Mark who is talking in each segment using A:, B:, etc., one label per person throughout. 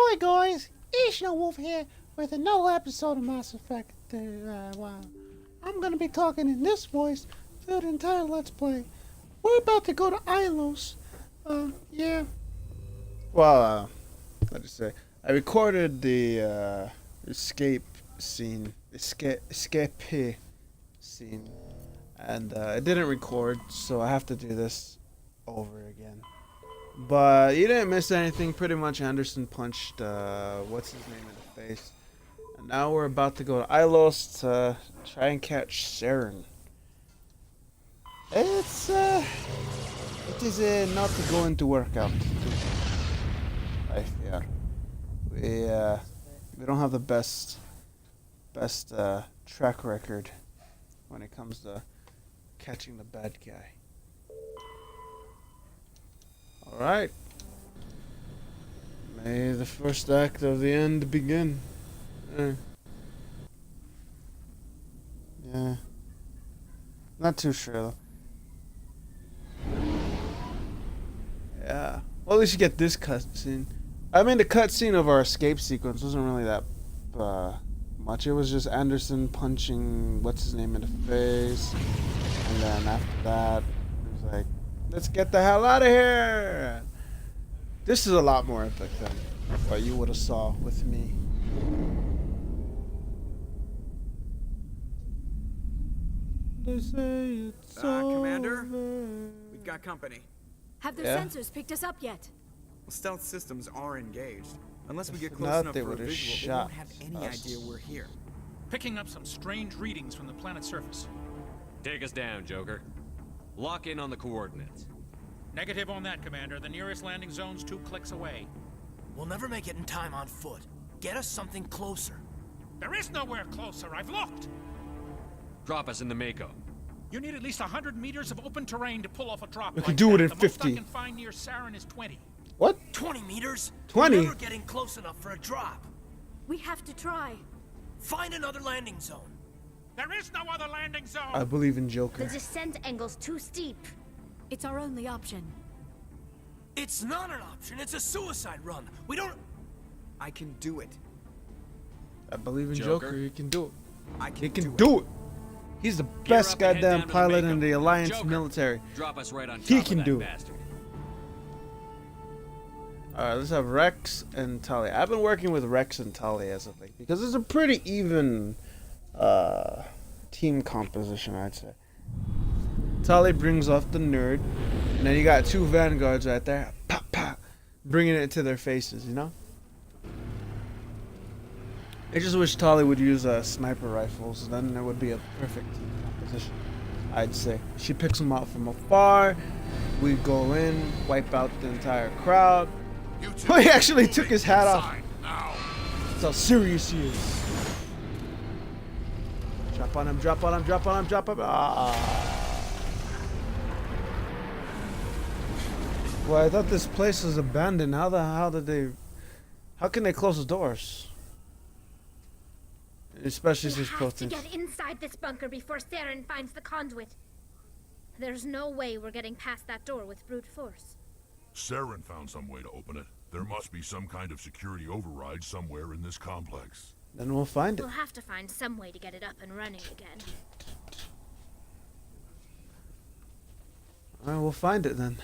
A: Hi guys, IshnaWolf here with another episode of Mass Effect. Wow. I'm gonna be talking in this voice through the entire Let's Play. We're about to go to Ilos. Yeah. Well, let's just say I recorded the escape scene, escape scene, and it didn't record, so I have to do this over again. But you didn't miss anything. Pretty much Anderson punched what's his name in the face. And now we're about to go to Ilos to try and catch Saren. It is not going to work out. I fear. We don't have the best track record when it comes to catching the bad guy. Alright. May the first act of the end begin. Yeah. Not too sure though. Yeah. Well, at least you get this cutscene. I mean, the cutscene of our escape sequence wasn't really that much. It was just Anderson punching what's his name in the face. And then after that, it was like, let's get the hell out of here! This is a lot more epic than what you would have saw with me. They say it's
B: Commander,
A: over.
B: we've got company.
C: Have their sensors picked us up yet?
B: Well, stealth systems are engaged. Unless we get
A: If
B: close
A: not,
B: enough
A: they
B: for a
A: would've
B: visual, they
A: shot
B: won't have any
A: us.
B: idea we're here.
D: Picking up some strange readings from the planet's surface.
E: Take us down, Joker. Lock in on the coordinates.
D: Negative on that, Commander. The nearest landing zone's 2 clicks away.
F: We'll never make it in time on foot. Get us something closer.
D: There is nowhere closer. I've looked.
E: Drop us in the Mako.
D: You need at least 100 meters of open terrain to pull off a drop.
A: We
D: like
A: can do
D: that.
A: it in
D: The
A: 50.
D: most I can find near Saren is 20.
A: What?
F: 20 meters?
A: 20?
F: We're never getting close enough for a drop.
C: We have to try.
F: Find another landing zone.
D: There is no other landing zone.
A: I believe in Joker.
G: The descent angle's too steep.
C: It's our only option.
F: It's not an option. It's a suicide run. We don't...
B: I can do it.
A: I believe in
E: Joker.
A: Joker. He can do it.
B: I can,
A: He can do it. He's the best
E: up and head down
A: goddamn
E: to the
A: pilot
E: Mako.
A: in the Alliance
E: Joker.
A: military.
E: Drop us right on top
A: He
E: of
A: can
E: that
A: do it.
E: bastard.
A: Alright, let's have Rex and Tali. I've been working with Rex and Tali as of late because it's a pretty even team composition, I'd say. Tali brings off the nerd, and then you got 2 vanguards right there, pop, pop, bringing it to their faces, you know? I just wish Tali would use sniper rifles, then there would be a perfect team composition, I'd say. She picks them out from afar, we go in, wipe out the entire crowd. Oh, he actually took his hat off. That's how serious he is. Drop on him, drop on him, drop on him, drop on him. Well, I thought this place was abandoned. How can they close the doors? Especially
G: We
A: since
G: have to get inside this bunker before Saren finds the conduit. There's no way we're getting past that door with brute force.
H: Saren found some way to open it. There must be some kind of security override somewhere in this complex.
A: Then we'll find it.
G: We'll have to find some way to get it up and running again.
A: Alright, we'll find it then.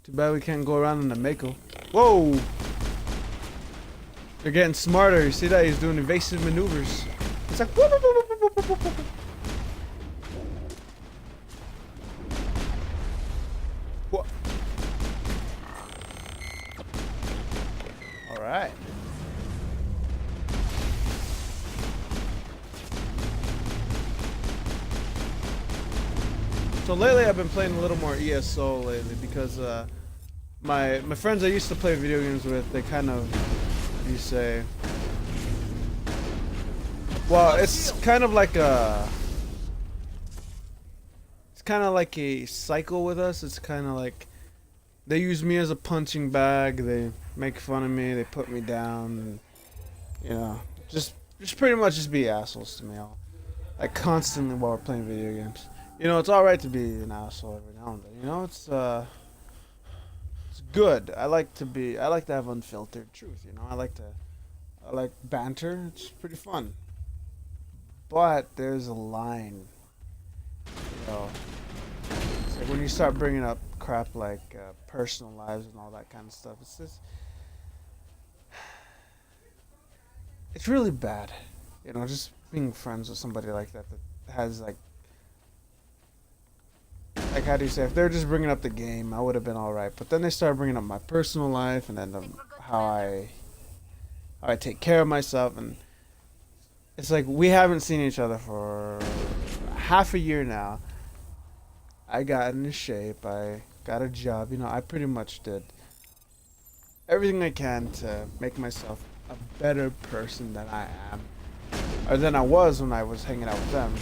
A: Too bad we can't go around in the Mako. Whoa! They're getting smarter. You see that? He's doing evasive maneuvers. It's like whoop, whoop, whoop, whoop, whoop, whoop, whoop. What? Alright. So lately I've been playing a little more ESO lately because my friends I used to play video games with, they kind of, you say, well, it's kind of like a cycle with us. It's kind of like they use me as a punching bag, they make fun of me, they put me down, and, you know, just pretty much just be assholes to me all, like constantly while we're playing video games. You know, it's alright to be an asshole every now and then. You know, it's
I: good. I like to have unfiltered truth, you know. I like banter. It's pretty fun. But there's a line, you know. It's like when you start bringing up crap like personal lives and all that kind of stuff. It's really bad, you know. Just being friends with somebody like that has like how do you say? If they're just bringing up the game, I would have been all right. But then they started bringing up my personal life and then how I take care of myself, and it's like we haven't seen each other for half a year now. I got into shape. I got a job. You know, I pretty much did everything I can to make myself a better person than I am, or than I was when I was hanging out with them.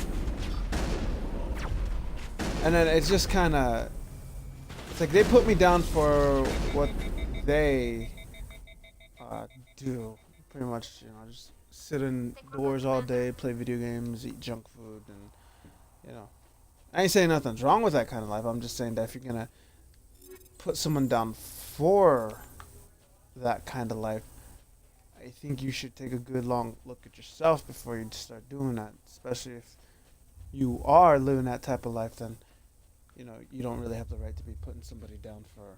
I: And then it's just kind of, it's like they put me down for what they do. Pretty much, you know, just sit indoors all day, play video games, eat junk food, and, you know. I ain't saying nothing's wrong with that kind of life. I'm just saying that if you're going to put someone down for that kind of life, I think you should take a good long look at yourself before you start doing that. Especially if you are living that type of life, then, you know, you don't really have the right to be putting somebody down for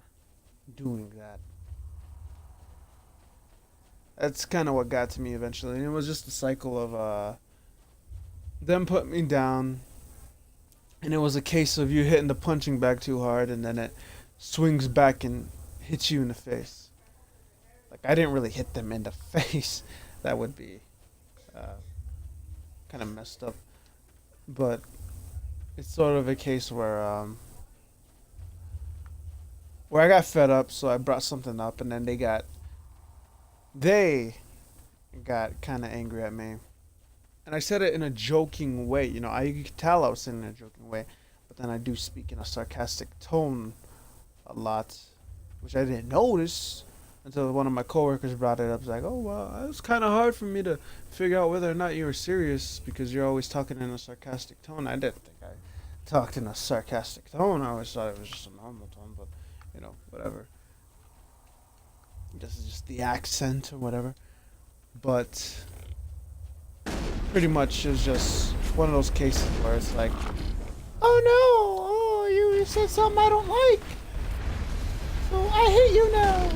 I: doing that. That's kind of what got to me eventually. And it was just a cycle of them putting me down. And it was a case of you hitting the punching bag too hard, and then it swings back and hits you in the face. Like, I didn't really hit them in the face. That would be kind of messed up. But it's sort of a case where I got fed up, so I brought something up, and then they got kind of angry at me. And I said it in a joking way, you know. You could tell I was saying it in a joking way, but then I do speak in a sarcastic tone a lot, which I didn't notice until one of my coworkers brought it up. It's like, oh, well, it was kind of hard for me to figure out whether or not you were serious because you're always talking in a sarcastic tone. I didn't think I talked in a sarcastic tone. I always thought it was just a normal tone, but, you know, whatever. This is just the accent or whatever. But pretty much it's just one of those cases where it's like,
A: Oh no! Oh, you said something I don't like! So I hate you now!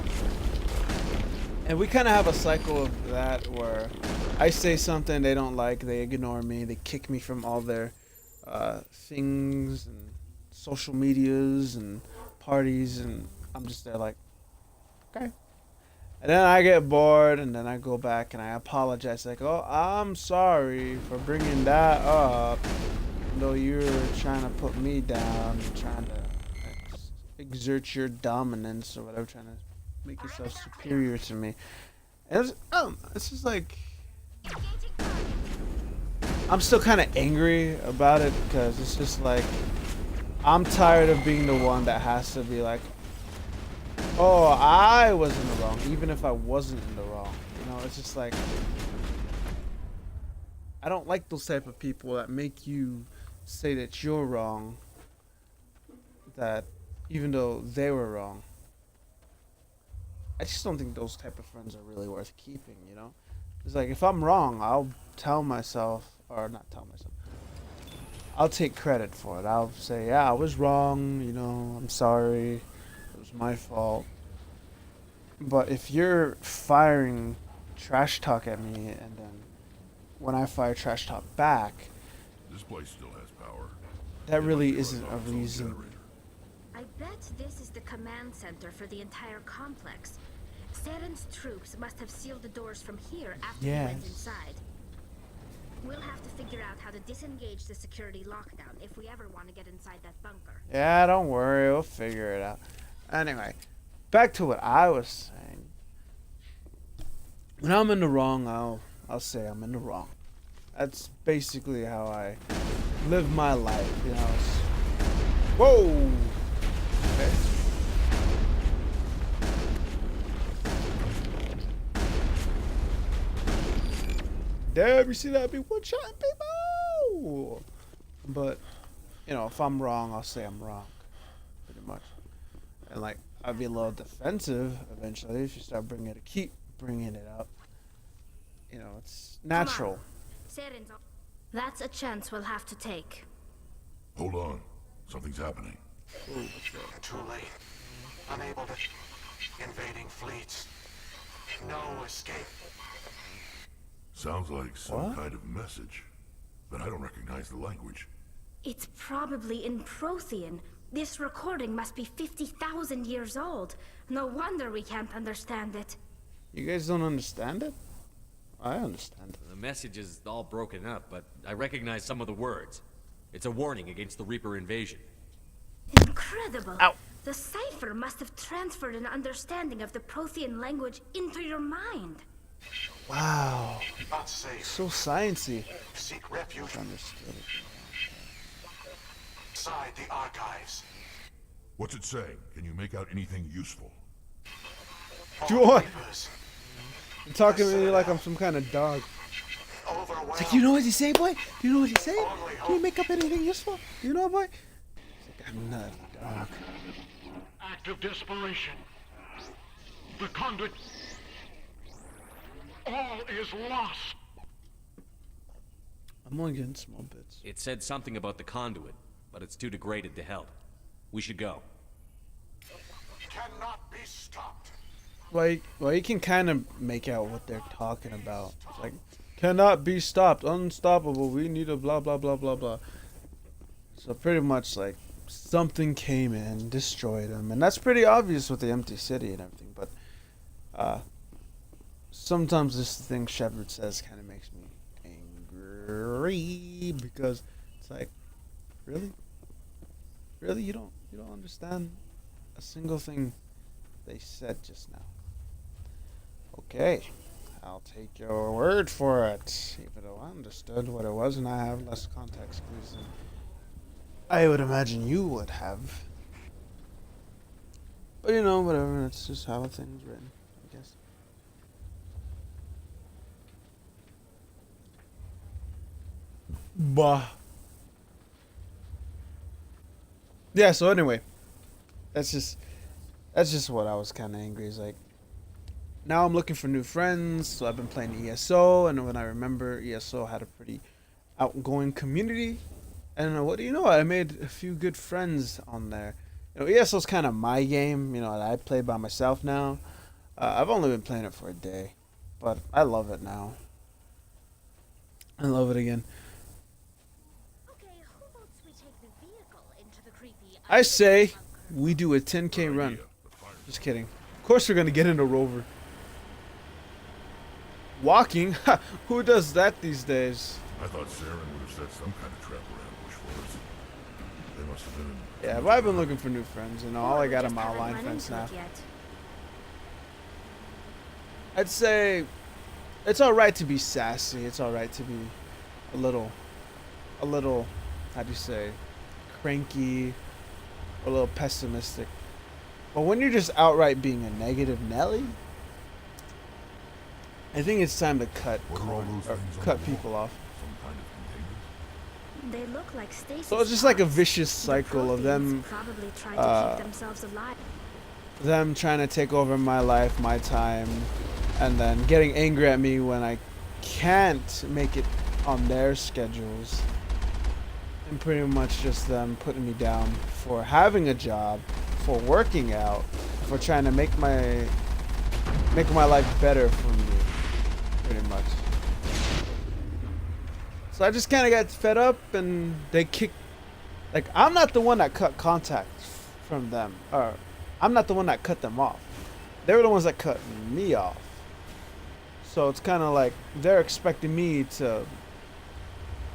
I: and we kind of have a cycle of that where I say something they don't like, they ignore me, they kick me from all their things and social medias and parties, and I'm just there like, okay. And then I get bored, and then I go back and I apologize, like, oh, I'm sorry for bringing that up, even though you're trying to put me down, trying to exert your dominance or whatever, trying to make yourself superior to me. And it's just like, I'm still kind of angry about it, because it's just like, I'm tired of being the one that has to be like, oh, I was in the wrong, even if I wasn't in the wrong. You know, it's just like, I don't like those type of people that make you say that you're wrong, that even though they were wrong. I just don't think those type of friends are really worth keeping, you know? It's like, if I'm wrong, I'll tell myself, or not tell myself, I'll take credit for it. I'll say, yeah, I was wrong, you know, I'm sorry. It was my fault. But if you're firing trash talk at me, and then when I fire trash talk back,
H: This place still has power.
I: that really isn't a reason.
G: I bet this is the command center for the entire complex. Saren's troops must have sealed the doors from here after we went
I: Yes.
G: inside. We'll have to figure out how to disengage the security lockdown if we ever want to get inside that bunker.
I: Yeah, don't worry, we'll figure it out. Anyway, back to what I was saying. When I'm in the wrong, I'll say I'm in the wrong. That's basically how I live my life, you know. Whoa! Okay. Damn, you see that? Be one-shotting people! But, you know, if I'm wrong, I'll say I'm wrong. Pretty much. And, like, I'd be a little defensive eventually if you start keep bringing it up. You know, it's natural.
G: That's a chance we'll have to take.
H: Hold on. Something's happening.
J: Too late. Unable to... Invading fleets. No escape.
H: Sounds like some
I: What?
H: kind of message. But I don't recognize the language.
G: It's probably in Prothean. This recording must be 50,000 years old. No wonder we can't understand it.
I: You guys don't understand it? I understand.
E: The message is all broken up, but I recognize some of the words. It's a warning against the Reaper invasion.
G: Incredible.
I: Ow.
G: The cipher must have transferred an understanding of the Prothean language into your mind.
I: Wow.
J: Not safe.
I: So sciencey.
J: Seek refuge
I: Understood.
J: inside the archives.
H: What's it saying? Can you make out anything useful?
I: Do
J: All
I: what?
J: papers
I: You're talking to me like I'm some kind of dog.
J: overwhelmed.
I: It's like, you know what he say, boy? Do you know what he say? Can you make up anything useful? You know, boy? It's like, I'm not a dog.
J: Act of desperation. The conduit. All is lost.
I: I'm only getting small bits.
E: It said something about the conduit, but it's too degraded to help. We should go.
J: Cannot be stopped.
I: Well, you can kind of make out what they're talking about. It's like, cannot be stopped, unstoppable, we need a blah, blah, blah, blah, blah. So pretty much, like, something came in, destroyed them. And that's pretty obvious with the empty city and everything. But, sometimes this thing Shepard says kind of makes me angry. Because it's like, really? Really? You don't understand a single thing they said just now. Okay, I'll take your word for it. Even though I understood what it was and I have less context clues than I would imagine you would have. But you know, whatever, that's just how things written, I guess. Bah. Yeah, so anyway, that's just what I was kind of angry. Is like, now I'm looking for new friends, so I've been playing ESO, and when I remember, ESO had a pretty outgoing community, and what do you know? I made a few good friends on there. You know, ESO's kind of my game. You know, I play by myself now. I've only been playing it for a day, but I love it now. I love it again.
G: Okay, who votes we take the vehicle into the creepy...
I: I say we do a 10K run. Just kidding. Of course we're gonna get in a rover. Walking? Ha! Who does that these days?
H: I thought Saren would have set some kind of trap or ambush for us. They must have been...
I: Yeah, but I've been looking for new friends. You know, all I got are
G: Just
I: my
G: haven't
I: line
G: run
I: friends
G: into
I: now.
G: it yet.
I: I'd say it's alright to be sassy. It's alright to be a little, how do you say, cranky, a little pessimistic. But when you're just outright being a negative Nelly, I think it's time to cut
H: What are all those things on
I: cut
H: the wall?
I: people off.
H: Some kind of containers?
G: They look like stasis
I: So it's just like a
G: pods.
I: vicious
G: The
I: cycle of them,
G: Protheans probably trying to keep themselves alive.
I: trying to take over my life, my time, and then getting angry at me when I can't make it on their schedules. And pretty much just them putting me down for having a job, for working out, for trying to make my life better for me, pretty much. So I just kind of got fed up, and they kicked. Like, I'm not the one that cut contact from them, or I'm not the one that cut them off. They were the ones that cut me off. So it's kind of like they're expecting me to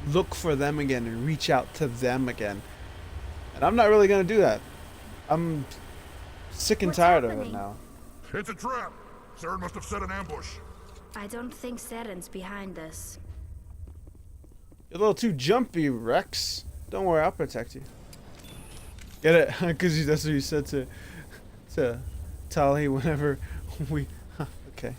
I: look for them again and reach out to them again. And I'm not really going to do that. I'm sick and
G: What's
I: tired of it
G: happening?
I: now.
H: It's a trap! Saren must have set an ambush.
G: I don't think Saren's behind this.
I: You're a little too jumpy, Rex. Don't worry, I'll protect you. Get it? Because that's what you said to Tali whenever we... Okay.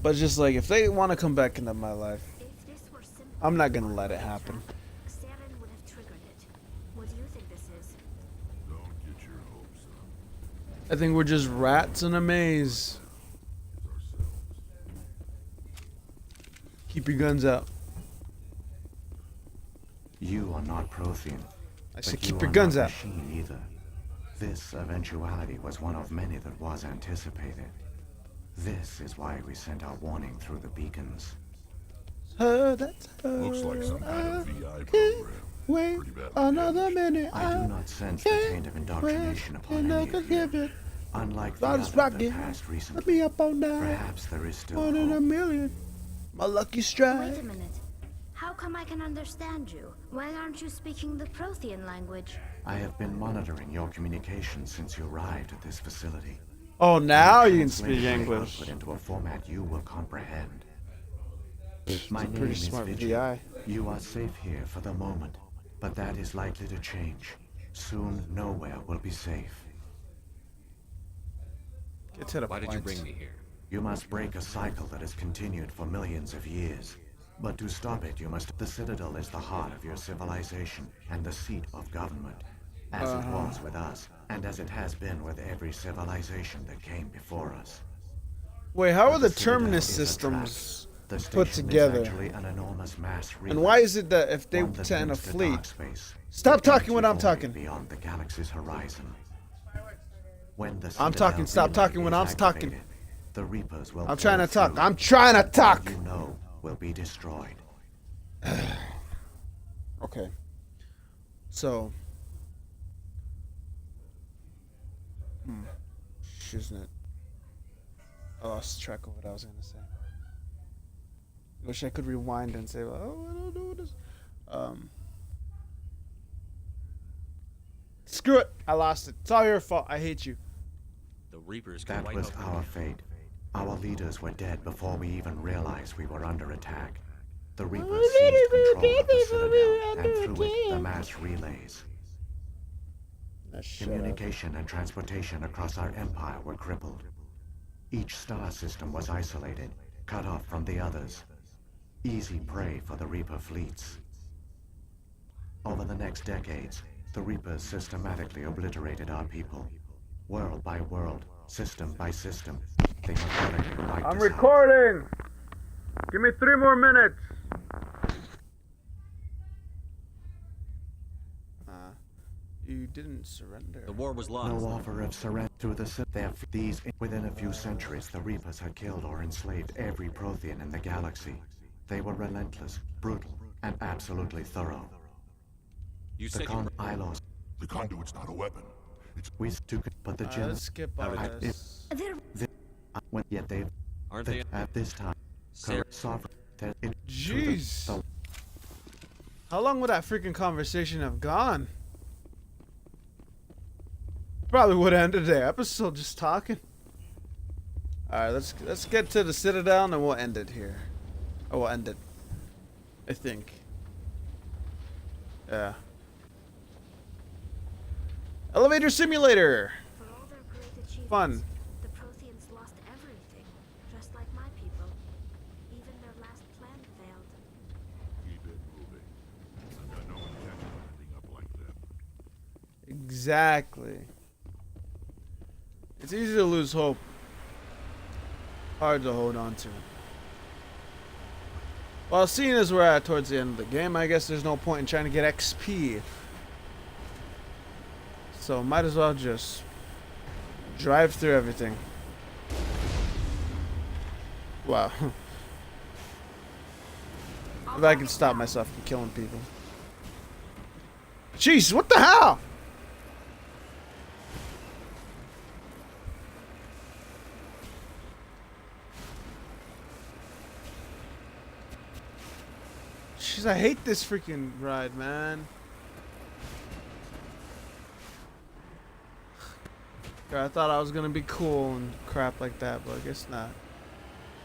I: But just like, if they want to come back into my life,
G: If this were simple,
I: I'm not going to let it happen.
G: Saren would have triggered it. What do you think this is?
I: I think we're just rats in a maze. Keep your guns out.
K: You are not Prothean.
I: I said
K: but
I: keep
K: you
I: your
K: are
I: guns
K: not
I: out.
K: Machine either. This eventuality was one of many that was anticipated. This is why we sent our warning through the beacons.
I: That's
H: Looks like some kind of VI
A: Can't
H: program.
A: wait
H: Pretty badly
A: another
H: damaged.
A: minute.
K: I do not sense the taint of indoctrination upon any of
A: give
K: you.
A: it.
K: Unlike the
A: God's
K: other that
A: rocket.
K: passed
A: Let
K: recently,
A: me up on that.
K: perhaps there is still
A: One in a
K: hope.
A: million.
I: my lucky
G: Wait
I: strike.
G: a minute. How come I can understand you? Why aren't you speaking the Prothean language?
K: I have been monitoring your communications since you arrived at this facility.
I: Oh, now
K: I
I: you can
K: translated
I: speak
K: the
I: English.
K: output into a format you will comprehend. My
I: a
K: name
I: pretty
K: is
I: smart
K: Vigil.
I: VI.
K: You are safe here for the moment, but that is likely to change. Soon, nowhere will be safe.
I: Get to the
E: Why did you
I: point.
E: bring me here?
K: You must break a cycle that has continued for millions of years. But to stop it, you must... The Citadel is the heart of your civilization and the seat of government. As it was with us, and as it has been with every civilization that came before us.
I: Wait, how are
K: But
I: the
K: Citadel
I: terminus
K: is a
I: systems
K: trap. The
I: put
K: station
I: together?
K: is actually an enormous mass relay.
I: And why is it that if they
K: One that
I: send a
K: links the
I: fleet...
K: dark space,
I: Stop
K: the
I: talking when
K: empty
I: I'm
K: void
I: talking.
K: Beyond the galaxy's horizon. When the
I: I'm
K: Citadel
I: talking. Stop
K: relay
I: talking when
K: is
I: I'm talking.
K: activated, the Reapers will
I: I'm trying to
K: pour
I: talk.
K: through.
I: I'm trying to
K: All
I: talk.
K: you know will be destroyed.
I: Okay. So. Isn't it? I lost track of what I was gonna say. Wish I could rewind and say, "Oh, I don't know what this." Screw it! I lost it. It's all your fault. I hate you.
E: The Reapers can
K: That
E: wipe
K: was
E: out
K: our fate. Our leaders were dead before we even realized we were under attack. The Reapers seized control of the Citadel, and through it, the mass relays. Communication and transportation across our empire were crippled. Each star system was isolated, cut off from the others. Easy prey for the Reaper fleets. Over the next decades, the Reapers systematically obliterated our people. World by world, system by system, they methodically wiped us out.
I: recording. Give me 3 more minutes. You didn't surrender.
E: The war was lost.
K: No offer of surrender to the these within a few centuries, the Reapers had killed or enslaved every Prothean in the galaxy. They were relentless, brutal, and absolutely thorough.
E: You
K: The
E: said
K: Ilos,
H: The conduit's not a weapon. It's
K: we took it, but the gen
I: Let's skip all this.
K: when yet they
E: aren't they?
K: at this time
E: Sarah.
K: sovereign.
I: Jeez. How long would that freaking conversation have gone? Probably would have ended the episode just talking. Alright, let's get to the Citadel and then we'll end it here. Or we'll end it. I think. Yeah. Elevator simulator!
G: For all their great achievements,
I: Fun.
G: the Protheans lost everything, just like my people. Even their last plan failed.
H: keep it moving. I've got no intention of ending up like them.
I: Exactly. It's easy to lose hope. Hard to hold on to. Well, seeing as we're at towards the end of the game, I guess there's no point in trying to get XP. So might as well just drive through everything. Wow. If I can stop myself from killing people. Jeez, what the hell? Jeez, I hate this freaking ride, man. God, I thought I was gonna be cool and crap like that, but I guess not.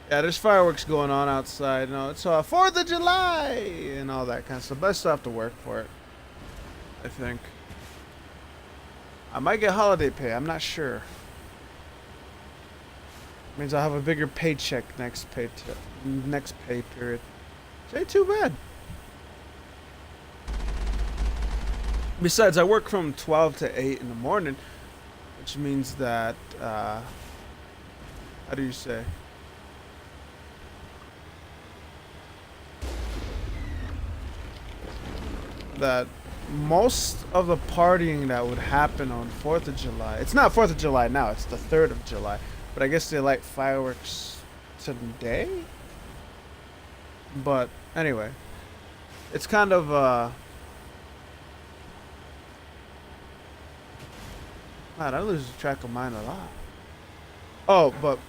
I: Yeah, there's fireworks going on outside. You know, it's 4th of July and all that kind of stuff. But I still have to work for it, I think. I might get holiday pay. I'm not sure. Means I'll have a bigger paycheck next pay period. Which ain't too bad. Besides, I work from 12 to 8 in the morning. which means that how do you say? That most of the partying that would happen on 4th of July, it's not 4th of July now, it's the 3rd of July, but I guess they light fireworks today? But anyway, it's kind of man, I lose track of mine a lot. Oh, but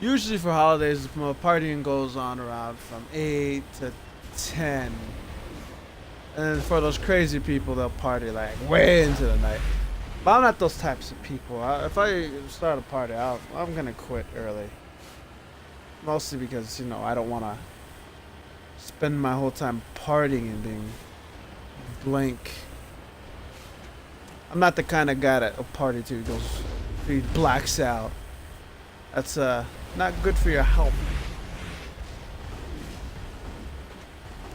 I: usually for holidays, partying goes on around from 8 to 10. And for those crazy people, they'll party like way into the night. But I'm not those types of people. If I start a party, I'm gonna quit early. Mostly because, you know, I don't want to spend my whole time partying and being blank. I'm not the kind of guy that a party to goes, he blacks out. That's not good for your health.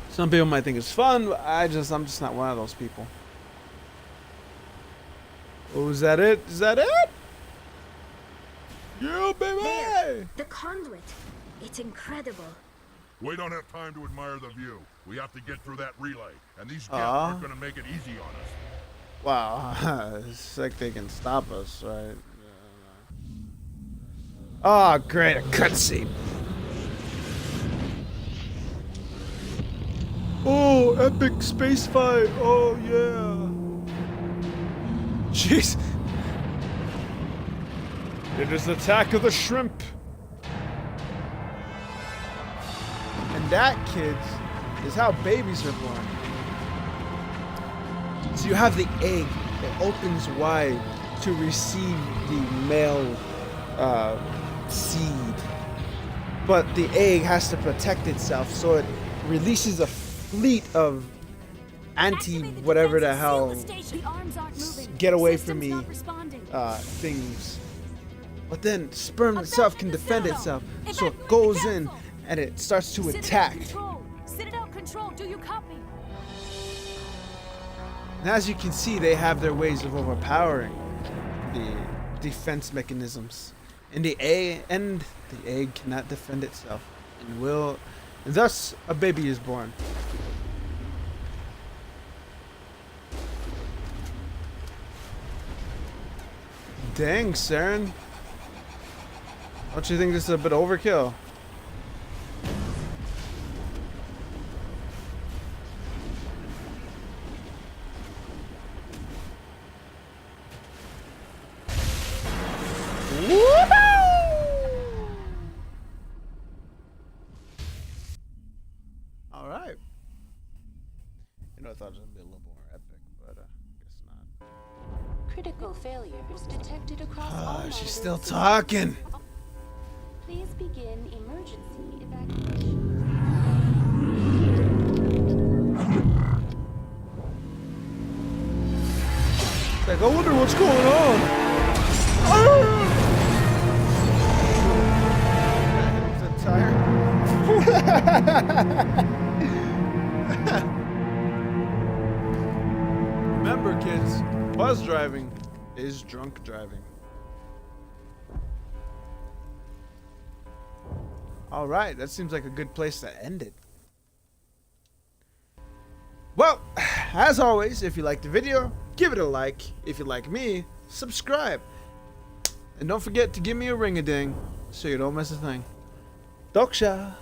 I: Some people might think it's fun, but I'm just not one of those people. Oh, is that it? Is that it? Yeah, baby!
G: There, the conduit. It's incredible.
H: We don't have time to admire the view. We have to get through that relay, and these Geth aren't gonna make it easy on us.
I: Wow, it's like they can stop us, right? Oh, great, a cutscene. Oh, epic space fight. Oh, yeah. Jeez. It is the attack of the shrimp. And that, kids, is how babies are born. So you have the egg that opens wide to receive the male seed. But the egg has to protect itself, so it releases a fleet of whatever the hell get away from me things. But then sperm itself can defend itself, so it goes in and it starts to attack.
C: Citadel Control, do you copy?
I: And as you can see, they have their ways of overpowering the defense mechanisms. And the egg cannot defend itself, and thus a baby is born. Dang, Saren. Don't you think this is a bit overkill? All right. You know, I thought it was gonna be a little more epic, but guess not.
L: Critical failures detected across all
I: She's
L: modes
I: still
L: of
I: talking.
L: Please begin emergency evacuation.
I: It's like, I wonder what's going on. Is that tire? Remember, kids, buzz driving is drunk driving. All right, that seems like a good place to end it. Well, as always, if you liked the video, give it a like. If you like me, subscribe. And don't forget to give me a ring-a-ding so you don't miss a thing. Doksha!